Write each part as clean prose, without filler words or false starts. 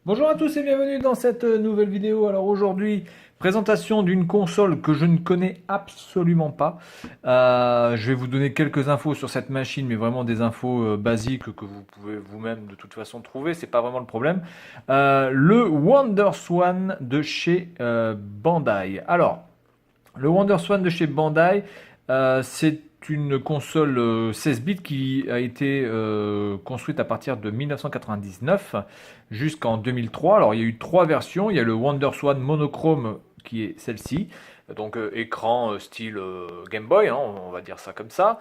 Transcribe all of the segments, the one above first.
Bonjour à tous et bienvenue dans cette nouvelle vidéo. Alors aujourd'hui, présentation d'une console que je ne connais absolument pas. Je vais vous donner quelques infos sur cette machine, mais vraiment des infos basiques que vous pouvez vous-même de toute façon trouver, c'est pas vraiment le problème. Le WonderSwan de chez Bandai. Alors, le WonderSwan de chez Bandai, c'est une console 16 bits qui a été construite à partir de 1999 jusqu'en 2003. Alors il y a eu trois versions. Il y a le WonderSwan monochrome qui est celle-ci, donc écran style Game Boy, hein, on va dire ça comme ça.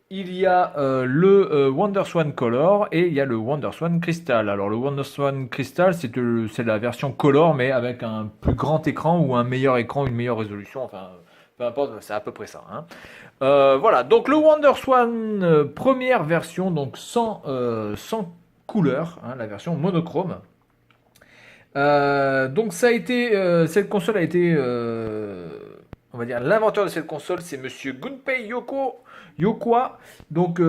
Il y a le WonderSwan Color et il y a le WonderSwan Crystal. Alors le WonderSwan Crystal, c'est la version Color, mais avec un plus grand écran ou un meilleur écran, une meilleure résolution. Enfin, peu importe, c'est à peu près ça, hein. Voilà, donc le WonderSwan première version, donc sans couleur, hein, la version monochrome. Donc cette console a été, on va dire, l'inventeur de cette console, c'est Monsieur Gunpei Yokoi. Donc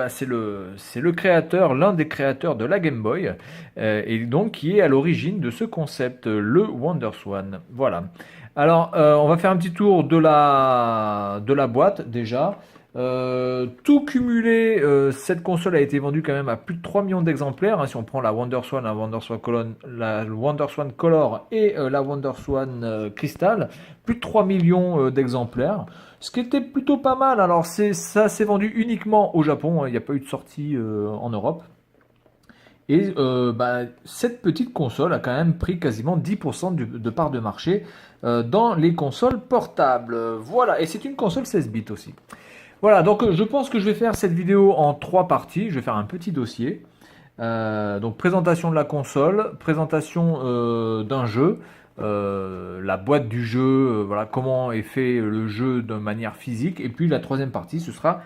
c'est le créateur, l'un des créateurs de la Game Boy, et donc qui est à l'origine de ce concept, le WonderSwan. Voilà. Alors on va faire un petit tour de la boîte déjà. Tout cumulé, cette console a été vendue quand même à plus de 3 millions d'exemplaires, hein, si on prend la WonderSwan, la WonderSwan Color et la WonderSwan Crystal, plus de 3 millions d'exemplaires, ce qui était plutôt pas mal. Alors ça s'est vendu uniquement au Japon, hein, il n'y a pas eu de sortie en Europe. Et cette petite console a quand même pris quasiment 10% de part de marché dans les consoles portables. Voilà, et c'est une console 16 bits aussi. Voilà, donc je pense que je vais faire cette vidéo en trois parties. Je vais faire un petit dossier. Donc présentation de la console, présentation d'un jeu, la boîte du jeu, voilà comment est fait le jeu de manière physique. Et puis la troisième partie, ce sera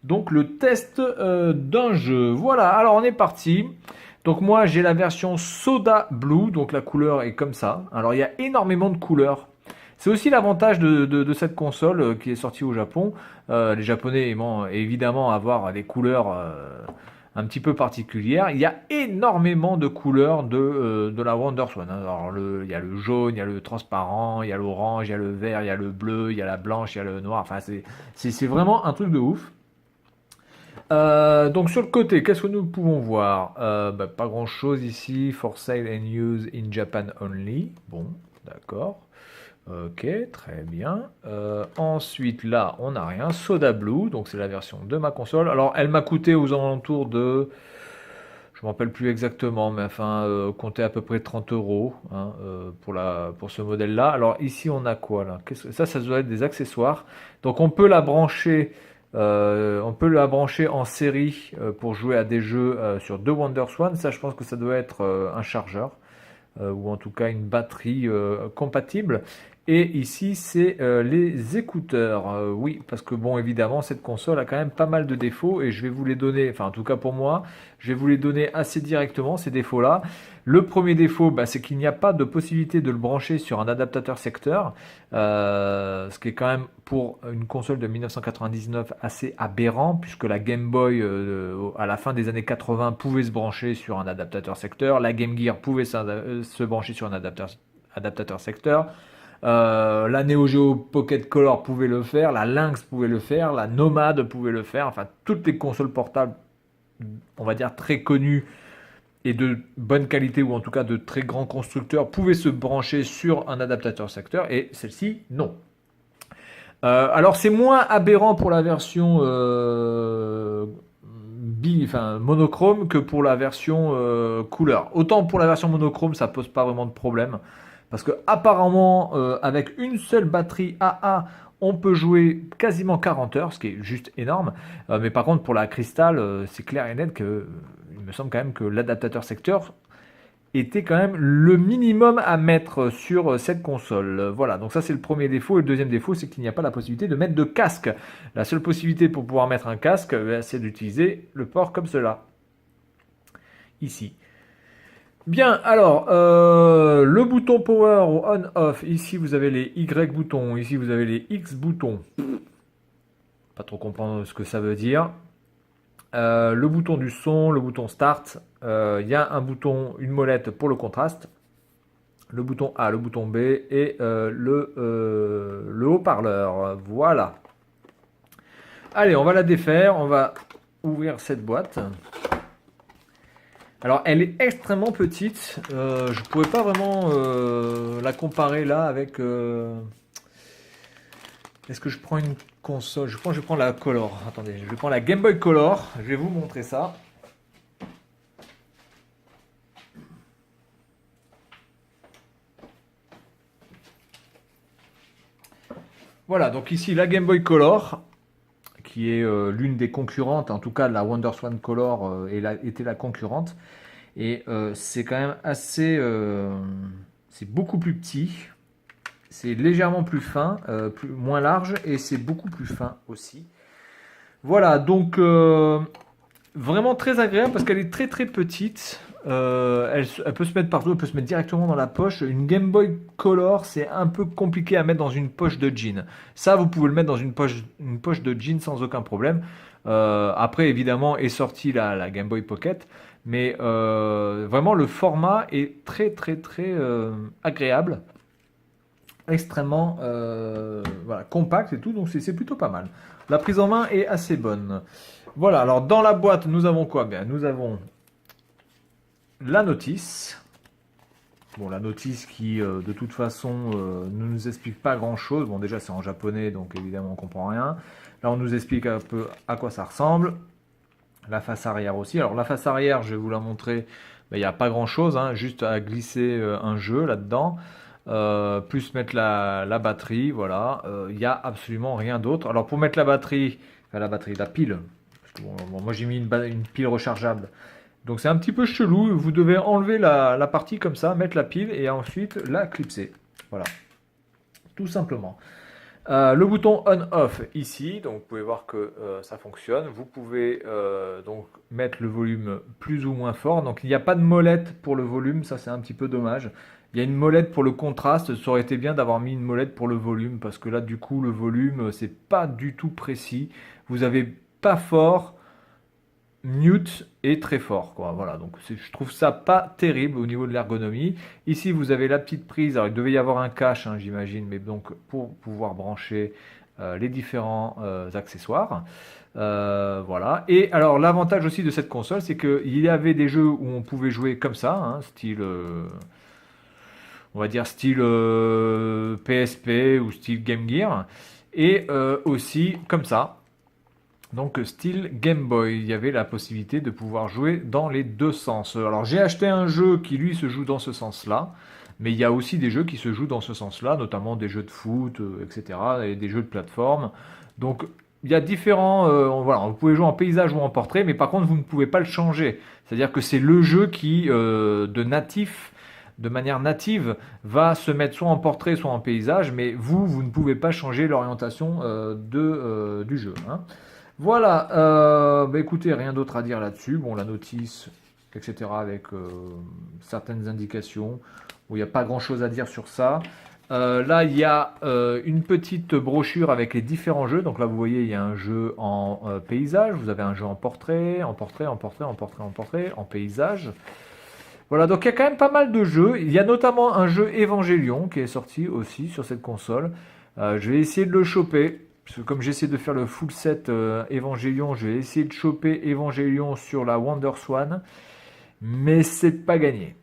donc le test d'un jeu. Voilà, alors on est parti. Donc moi j'ai la version Soda Blue, donc la couleur est comme ça. Alors il y a énormément de couleurs. C'est aussi l'avantage de cette console qui est sortie au Japon. Les Japonais aimant évidemment avoir des couleurs un petit peu particulières. Il y a énormément de couleurs de la WonderSwan, hein. Alors il y a le jaune, il y a le transparent, il y a l'orange, il y a le vert, il y a le bleu, il y a la blanche, il y a le noir. Enfin, c'est vraiment un truc de ouf. Donc sur le côté, qu'est-ce que nous pouvons voir? Pas grand chose ici. For sale and use in Japan only. Bon, d'accord. Ok, très bien. Ensuite, là, on n'a rien. Soda Blue, donc c'est la version de ma console. Alors, elle m'a coûté aux alentours de, je ne me rappelle plus exactement, mais enfin, comptez à peu près 30 euros, hein, pour ce modèle-là. Alors ici, on a quoi là? Ça doit être des accessoires. Donc on peut la brancher en série pour jouer à des jeux sur deux WonderSwan. Ça, je pense que ça doit être un chargeur ou en tout cas une batterie compatible. Et ici, c'est les écouteurs. Oui, parce que bon, évidemment, cette console a quand même pas mal de défauts et je vais vous les donner, enfin en tout cas pour moi, je vais vous les donner assez directement, ces défauts-là. Le premier défaut, c'est qu'il n'y a pas de possibilité de le brancher sur un adaptateur secteur, ce qui est quand même pour une console de 1999 assez aberrant, puisque la Game Boy, à la fin des années 80, pouvait se brancher sur un adaptateur secteur, la Game Gear pouvait se brancher sur un adaptateur secteur. La Neo Geo Pocket Color pouvait le faire, la Lynx pouvait le faire, la Nomad pouvait le faire, enfin toutes les consoles portables, on va dire très connues et de bonne qualité ou en tout cas de très grands constructeurs pouvaient se brancher sur un adaptateur secteur et celle-ci non. Alors c'est moins aberrant pour la version monochrome que pour la version couleur. Autant pour la version monochrome ça pose pas vraiment de problème. Parce que apparemment, avec une seule batterie AA, on peut jouer quasiment 40 heures, ce qui est juste énorme. Mais par contre, pour la Crystal, c'est clair et net que il me semble quand même que l'adaptateur secteur était quand même le minimum à mettre sur cette console. Voilà, donc ça c'est le premier défaut. Et le deuxième défaut, c'est qu'il n'y a pas la possibilité de mettre de casque. La seule possibilité pour pouvoir mettre un casque, c'est d'utiliser le port comme cela. Ici. Bien, alors, le bouton power ou on-off, ici vous avez les Y boutons, ici vous avez les X boutons. Pas trop comprendre ce que ça veut dire. Le bouton du son, le bouton Start, il y a un bouton, une molette pour le contraste, le bouton A, le bouton B et le haut-parleur. Voilà. Allez, on va la défaire, on va ouvrir cette boîte. Alors, elle est extrêmement petite. Je ne pourrais pas vraiment la comparer là avec. Est-ce que je prends une console? Je pense que je vais prendre la Color. Attendez, je vais prendre la Game Boy Color. Je vais vous montrer ça. Voilà, donc ici la Game Boy Color, qui est l'une des concurrentes, en tout cas la WonderSwan Color était la concurrente. Et c'est quand même assez. C'est beaucoup plus petit. C'est légèrement plus fin, moins large et c'est beaucoup plus fin aussi. Voilà, donc vraiment très agréable parce qu'elle est très très petite. Elle peut se mettre partout, elle peut se mettre directement dans la poche. Une Game Boy Color, c'est un peu compliqué à mettre dans une poche de jean. Ça, vous pouvez le mettre dans une poche de jean sans aucun problème. Après, évidemment, est sortie la Game Boy Pocket. Mais vraiment, le format est très très très agréable. Extrêmement voilà, compact et tout, donc c'est plutôt pas mal. La prise en main est assez bonne. Voilà, alors dans la boîte, nous avons quoi? Bien, nous avons la notice. Bon, la notice qui, de toute façon, ne nous explique pas grand-chose. Bon, déjà, c'est en japonais, donc évidemment, on comprend rien. Là, on nous explique un peu à quoi ça ressemble. La face arrière aussi. Alors, la face arrière, je vais vous la montrer. Il n'y a pas grand-chose, hein, juste à glisser un jeu là-dedans. Plus mettre la batterie, voilà. Il n'y a absolument rien d'autre. Alors, pour mettre la batterie, la pile, parce que, bon, moi j'ai mis une pile rechargeable. Donc c'est un petit peu chelou, vous devez enlever la partie comme ça, mettre la pile et ensuite la clipser. Voilà, tout simplement. Le bouton on-off ici, donc vous pouvez voir que ça fonctionne. Vous pouvez donc mettre le volume plus ou moins fort. Donc il n'y a pas de molette pour le volume, ça c'est un petit peu dommage. Il y a une molette pour le contraste, ça aurait été bien d'avoir mis une molette pour le volume, parce que là du coup le volume c'est pas du tout précis. Vous avez pas fort, mute et très fort, quoi. Voilà, donc je trouve ça pas terrible au niveau de l'ergonomie. Ici, vous avez la petite prise. Alors, il devait y avoir un cache, hein, j'imagine, mais donc pour pouvoir brancher les différents accessoires. Voilà. Et alors, l'avantage aussi de cette console, c'est qu'il y avait des jeux où on pouvait jouer comme ça, hein, style, on va dire style PSP ou style Game Gear, et aussi comme ça. Donc style Game Boy, il y avait la possibilité de pouvoir jouer dans les deux sens. Alors j'ai acheté un jeu qui lui se joue dans ce sens-là, mais il y a aussi des jeux qui se jouent dans ce sens-là, notamment des jeux de foot, etc., et des jeux de plateforme. Donc il y a différents... voilà, vous pouvez jouer en paysage ou en portrait, mais par contre vous ne pouvez pas le changer. C'est-à-dire que c'est le jeu qui, de manière native, va se mettre soit en portrait, soit en paysage, mais vous ne pouvez pas changer l'orientation du jeu, hein. Voilà, bah écoutez, rien d'autre à dire là-dessus. Bon, la notice, etc., avec certaines indications. Bon, il n'y a pas grand-chose à dire sur ça. Là, il y a une petite brochure avec les différents jeux. Donc là, vous voyez, il y a un jeu en paysage. Vous avez un jeu en portrait, en portrait, en portrait, en portrait, en portrait, en paysage. Voilà, donc il y a quand même pas mal de jeux. Il y a notamment un jeu Evangelion qui est sorti aussi sur cette console. Je vais essayer de le choper. Parce que comme j'essaie de faire le full set Evangelion, je vais essayer de choper Evangelion sur la WonderSwan. Mais c'est pas gagné.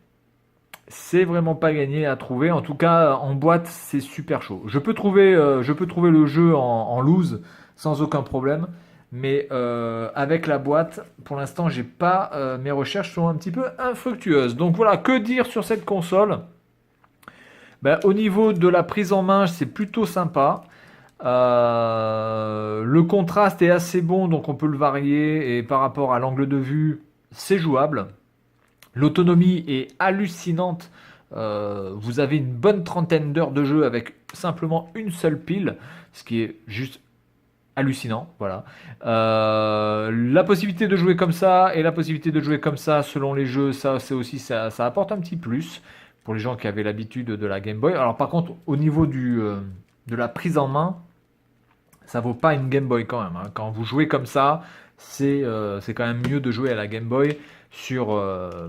C'est vraiment pas gagné à trouver. En tout cas, en boîte, c'est super chaud. Je peux trouver le jeu en loose sans aucun problème. Mais avec la boîte, pour l'instant, j'ai pas. Mes recherches sont un petit peu infructueuses. Donc voilà, que dire sur cette console? Ben, au niveau de la prise en main, c'est plutôt sympa. Le contraste est assez bon, donc on peut le varier. Et par rapport à l'angle de vue, c'est jouable. L'autonomie est hallucinante. Vous avez une bonne trentaine d'heures de jeu avec simplement une seule pile, ce qui est juste hallucinant. Voilà. La possibilité de jouer comme ça et la possibilité de jouer comme ça selon les jeux, ça c'est aussi ça apporte un petit plus pour les gens qui avaient l'habitude de la Game Boy. Alors par contre, au niveau de la prise en main, ça vaut pas une Game Boy quand même, hein. Quand vous jouez comme ça, c'est quand même mieux de jouer à la Game Boy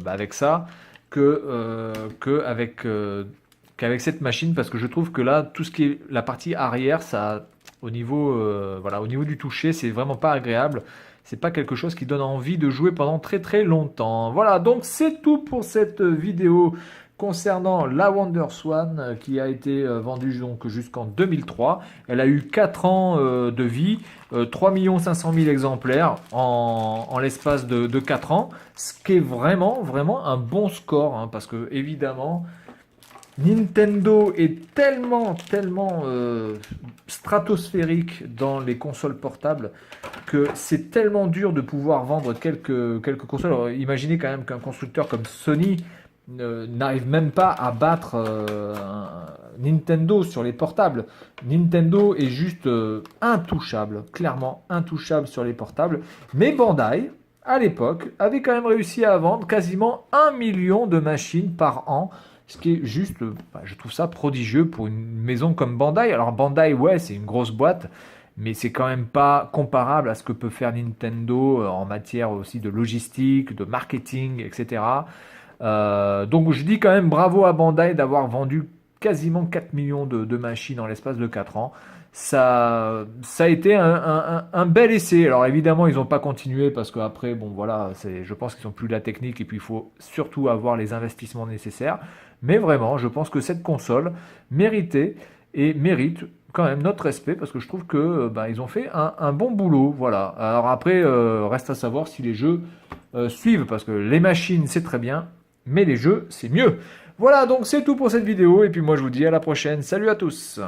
avec ça que, qu'avec cette machine, parce que je trouve que là, tout ce qui est la partie arrière, ça, au niveau du toucher, c'est vraiment pas agréable. C'est pas quelque chose qui donne envie de jouer pendant très très longtemps. Voilà, donc c'est tout pour cette vidéo concernant la WonderSwan qui a été vendue donc jusqu'en 2003. Elle a eu 4 ans de vie, 3 500 000 exemplaires en l'espace de 4 ans, ce qui est vraiment vraiment un bon score, hein, parce que évidemment Nintendo est tellement stratosphérique dans les consoles portables que c'est tellement dur de pouvoir vendre quelques consoles. Alors, imaginez quand même qu'un constructeur comme Sony n'arrive même pas à battre Nintendo sur les portables. Nintendo est juste intouchable, clairement intouchable sur les portables. Mais Bandai, à l'époque, avait quand même réussi à vendre quasiment 1 million de machines par an. Ce qui est juste, je trouve ça prodigieux pour une maison comme Bandai. Alors Bandai, ouais, c'est une grosse boîte, mais c'est quand même pas comparable à ce que peut faire Nintendo en matière aussi de logistique, de marketing, etc. Donc je dis quand même bravo à Bandai d'avoir vendu quasiment 4 millions de machines en l'espace de 4 ans. Ça a été un bel essai. Alors évidemment, ils n'ont pas continué parce qu'après, bon voilà, je pense qu'ils n'ont plus la technique et puis il faut surtout avoir les investissements nécessaires. Mais vraiment, je pense que cette console méritait et mérite quand même notre respect parce que je trouve que ils ont fait un bon boulot. Voilà. Alors après, reste à savoir si les jeux suivent parce que les machines, c'est très bien, mais les jeux, c'est mieux. Voilà, donc c'est tout pour cette vidéo et puis moi je vous dis à la prochaine. Salut à tous!